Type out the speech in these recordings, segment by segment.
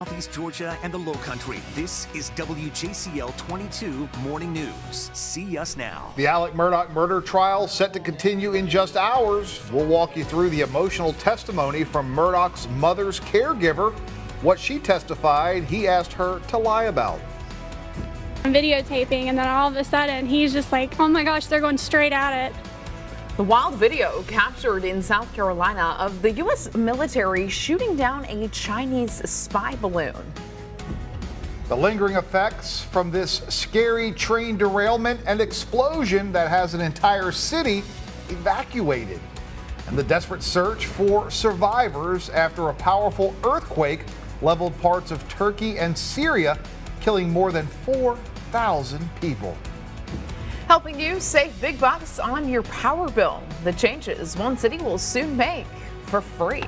Southeast Georgia and the Lowcountry. This is WJCL 22 Morning News. See us now. The Alec Murdaugh murder trial set to continue in just hours. We'll walk you through the emotional testimony from Murdaugh's mother's caregiver, what she testified he asked her to lie about. I'm videotaping, and then all of a sudden he's just like, oh my gosh, they're going straight at it. The wild video captured in South Carolina of the U.S. military shooting down a Chinese spy balloon. The lingering effects from this scary train derailment and explosion that has an entire city evacuated. And the desperate search for survivors after a powerful earthquake leveled parts of Turkey and Syria, killing more than 4,000 people. Helping you save big bucks on your power bill. The changes one city will soon make for free.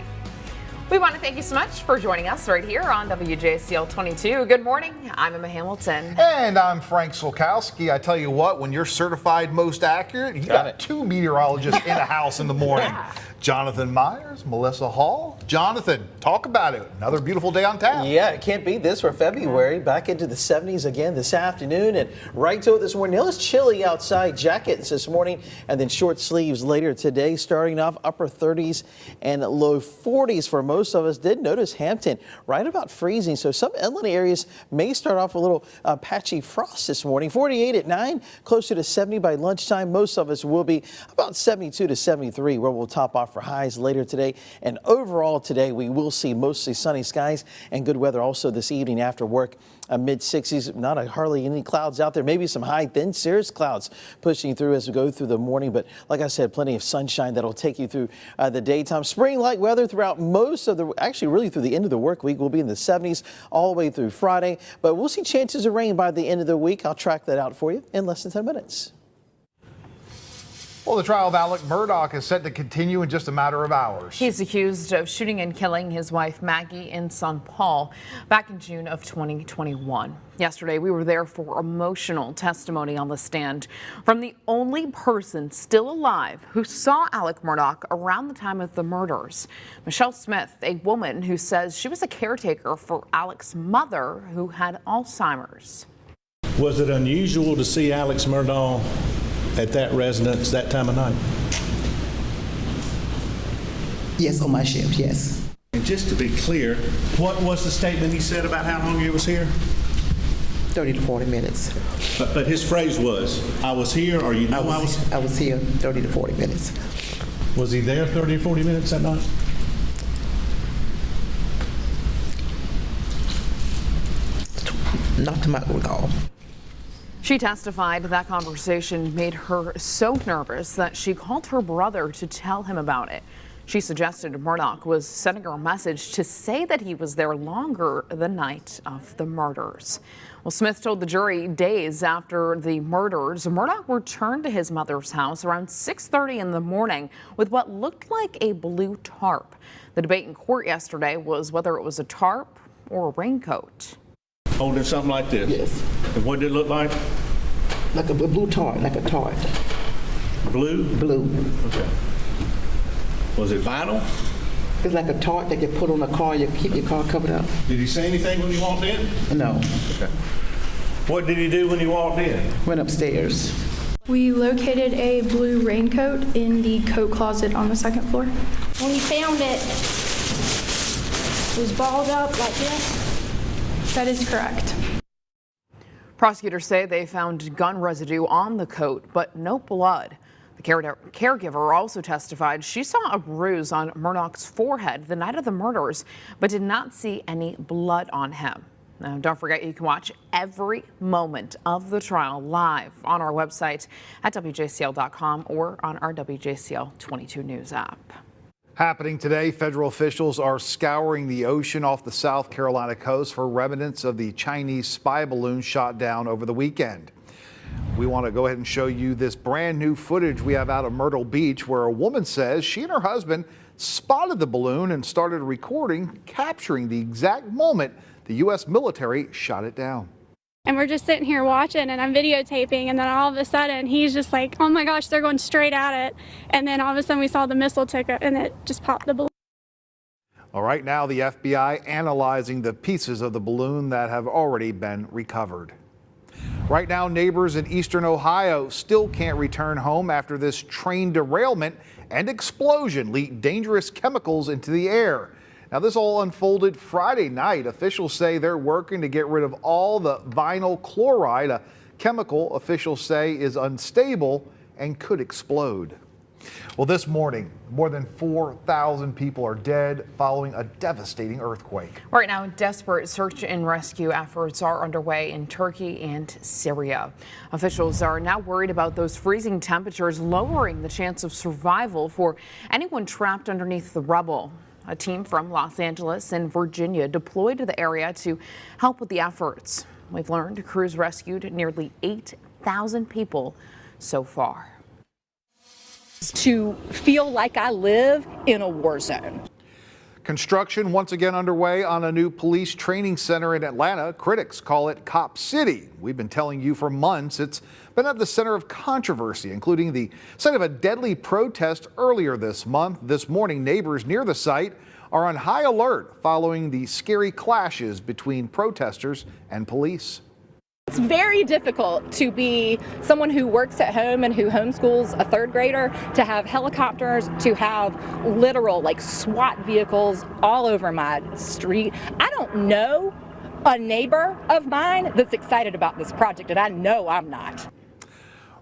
We want to thank you so much for joining us right here on WJCL 22. Good morning. I'm Emma Hamilton. And I'm Frank Solkowski. I tell you what, when you're certified most accurate, you got two meteorologists in a house in the morning. Yeah. Jonathan Myers, Melissa Hall. Jonathan, talk about it. Another beautiful day on tap. Yeah, it can't beat this for February. Back into the 70s again this afternoon and right to it this morning. It was chilly outside. Jackets this morning and then short sleeves later today. Starting off upper 30s and low 40s for most of us. Did notice Hampton right about freezing. So some inland areas may start off a little patchy frost this morning. 48 at 9, closer to 70 by lunchtime. Most of us will be about 72 to 73 where we'll top off for highs later today. And overall today, we will see mostly sunny skies and good weather also this evening after work. Mid 60s, not hardly any clouds out there. Maybe some high, thin cirrus clouds pushing through as we go through the morning. But like I said, plenty of sunshine that'll take you through the daytime. Spring-like weather throughout most of the, actually really through the end of the work week. We'll be in the 70s all the way through Friday. But we'll see chances of rain by the end of the week. I'll track that out for you in less than 10 minutes. Well, the trial of Alec Murdaugh is set to continue in just a matter of hours. He's accused of shooting and killing his wife Maggie in St. Paul back in June of 2021. Yesterday, we were there for emotional testimony on the stand from the only person still alive who saw Alec Murdaugh around the time of the murders. Michelle Smith, a woman who says she was a caretaker for Alec's mother who had Alzheimer's. Was it unusual to see Alec Murdaugh at that residence that time of night? Yes, on my shift, yes. And just to be clear, what was the statement he said about how long he was here? 30 to 40 minutes. But his phrase was, I was here, or you know I was here 30 to 40 minutes. Was he there 30 or 40 minutes that night? Not to my recall. She testified that conversation made her so nervous that she called her brother to tell him about it. She suggested Murdaugh was sending her a message to say that he was there longer the night of the murders. Well, Smith told the jury days after the murders, Murdaugh returned to his mother's house around 6:30 in the morning with what looked like a blue tarp. The debate in court yesterday was whether it was a tarp or a raincoat. Holding something like this? Yes. And what did it look like? Like a blue tart, like a tart. Blue? Blue. Okay. Was it vinyl? It's like a tart that you put on a car, you keep your car covered up. Did he say anything when he walked in? No. Okay. What did he do when he walked in? Went upstairs. We located a blue raincoat in the coat closet on the second floor. When we found it, it was balled up like this. That is correct. Prosecutors say they found gun residue on the coat, but no blood. The caregiver also testified she saw a bruise on Murdaugh's forehead the night of the murders, but did not see any blood on him. Now, don't forget, you can watch every moment of the trial live on our website at WJCL.com or on our WJCL 22 News app. Happening today, federal officials are scouring the ocean off the South Carolina coast for remnants of the Chinese spy balloon shot down over the weekend. We want to go ahead and show you this brand new footage we have out of Myrtle Beach, where a woman says she and her husband spotted the balloon and started recording, capturing the exact moment the U.S. military shot it down. And we're just sitting here watching, and I'm videotaping, and then all of a sudden he's just like, oh my gosh, they're going straight at it. And then all of a sudden we saw the missile ticket, and it just popped the balloon. All right, now the FBI analyzing the pieces of the balloon that have already been recovered. Right now, neighbors in eastern Ohio still can't return home after this train derailment and explosion leaked dangerous chemicals into the air. Now, this all unfolded Friday night. Officials say they're working to get rid of all the vinyl chloride, a chemical officials say is unstable and could explode. Well, this morning, more than 4,000 people are dead following a devastating earthquake. Right now, desperate search and rescue efforts are underway in Turkey and Syria. Officials are now worried about those freezing temperatures lowering the chance of survival for anyone trapped underneath the rubble. A team from Los Angeles and Virginia deployed to the area to help with the efforts. We've learned crews rescued nearly 8,000 people so far. To feel like I live in a war zone. Construction once again underway on a new police training center in Atlanta. Critics call it Cop City. We've been telling you for months it's been at the center of controversy, including the site of a deadly protest earlier this month. This morning, neighbors near the site are on high alert following the scary clashes between protesters and police. It's very difficult to be someone who works at home and who homeschools a third grader, to have helicopters, to have literal SWAT vehicles all over my street. I don't know a neighbor of mine that's excited about this project, and I know I'm not.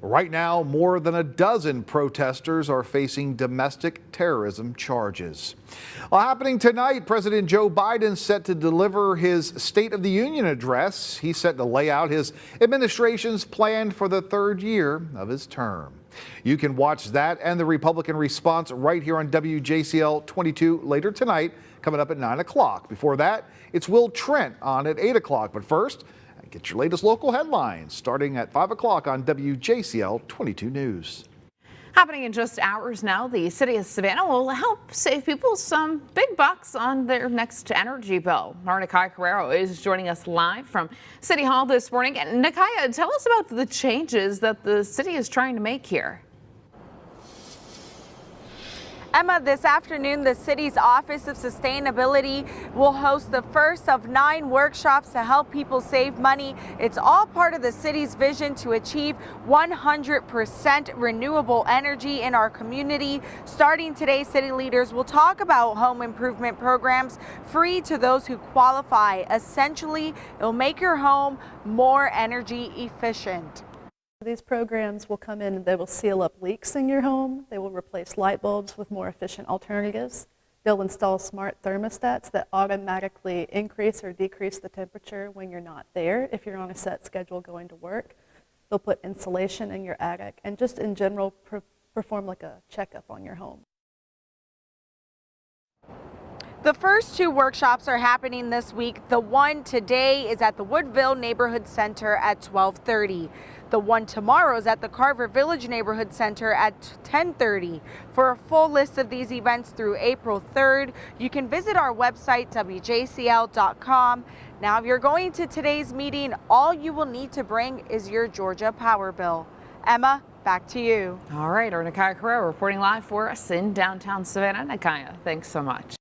Right now, more than a dozen protesters are facing domestic terrorism charges. Well, happening tonight, President Joe Biden set to deliver his State of the Union address. He's set to lay out his administration's plan for the third year of his term. You can watch that and the Republican response right here on WJCL 22 later tonight, coming up at 9 o'clock. Before that, it's Will Trent on at 8 o'clock. But first, get your latest local headlines starting at 5 o'clock on WJCL 22 News. Happening in just hours now, the city of Savannah will help save people some big bucks on their next energy bill. Our Nakaya Carrero is joining us live from City Hall this morning. And Nakaya, tell us about the changes that the city is trying to make here. Emma, this afternoon, the city's Office of Sustainability will host the first of 9 workshops to help people save money. It's all part of the city's vision to achieve 100% renewable energy in our community. Starting today, city leaders will talk about home improvement programs free to those who qualify. Essentially, it'll make your home more energy efficient. These programs will come in and they will seal up leaks in your home. They will replace light bulbs with more efficient alternatives. They'll install smart thermostats that automatically increase or decrease the temperature when you're not there, if you're on a set schedule going to work. They'll put insulation in your attic and just in general perform like a checkup on your home. The first 2 workshops are happening this week. The one today is at the Woodville Neighborhood Center at 12:30. The one tomorrow is at the Carver Village Neighborhood Center at 10:30. For a full list of these events through April 3rd, you can visit our website, WJCL.com. Now, if you're going to today's meeting, all you will need to bring is your Georgia power bill. Emma, back to you. All right, our Nakaya Carrero reporting live for us in downtown Savannah. Nakaya, thanks so much.